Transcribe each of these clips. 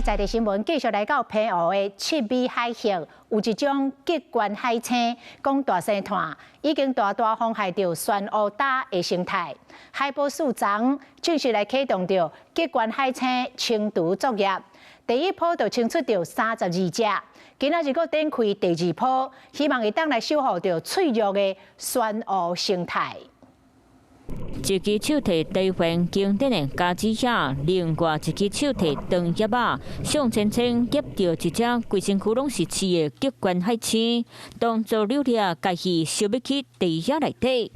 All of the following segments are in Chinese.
在地新闻继续来到澎湖的七美海峡，有一种极悬海青，讲大声叹，已经大大妨害到酸乌礁的生态。海保署长正式来启动着极悬海青清除作业，第一波就清出着32只，今仔日阁展开第二波，希望会当来守护着脆弱的酸乌生态。 一只手提台湾经典的家枝叶，另外一只手提长叶啊，上千千夹着一只规身躯拢是刺的极悬海青，当作溜达家己收要去地下内底。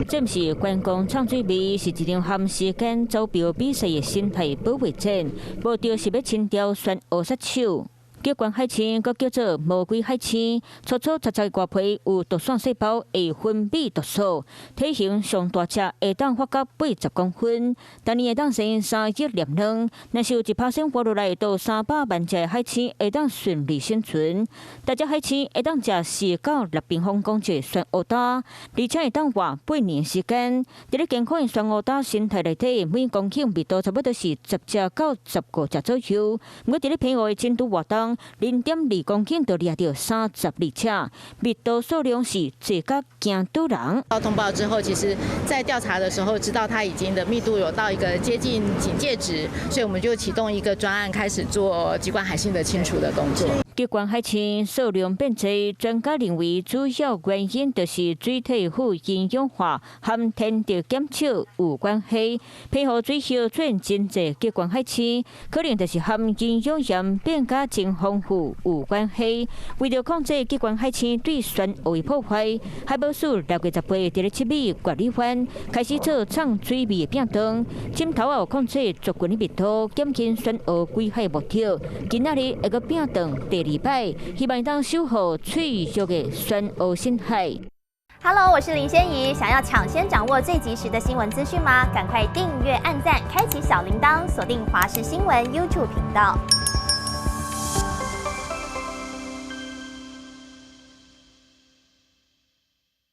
这不是观光唱水味，是一场含时间走标比赛的生态保卫战，目的是要清掉酸乌杀手。 极悬海青，佮叫做魔鬼海青，粗粗杂杂外皮有毒腺细胞会分泌毒素，体型上大只会当发到80公分，但年会当生3亿粒卵。若是有1%活落来到300万只海青会当顺利生存。大只海青会当食4到6平方公尺酸乌礁，而且会当活8年时间。伫咧健康的酸乌礁生态内底，每公顷密度差不多是10只到15只左右。不过伫咧澎湖的深度活动。 0.2公顷就掠到32只，密度数量是最高惊到人。到通报之后，其实在调查的时候，知道它已经的密度有到一个接近警戒值，所以我们就启动一个专案，开始做极悬海青的清除的动作。极悬海青数量变多，专家认为主要原因就是水体富营养化和天敌减少有关系。澎湖水系转真济极悬海青，可能就是和营养盐变加真丰富有关系。为了控制极悬海青对酸乌的破坏，海保署6月10日伫咧七美管理湾开始做唱水味的变动，针头后控制族群的密度，减轻酸乌危害目标。今仔日会个变动第2摆，希望当守护脆弱的酸乌生态。Hello， 我是林仙怡。想要抢先掌握最及时的新闻资讯吗？赶快订阅、按赞、开启小铃铛，锁定华视新闻 YouTube 频道。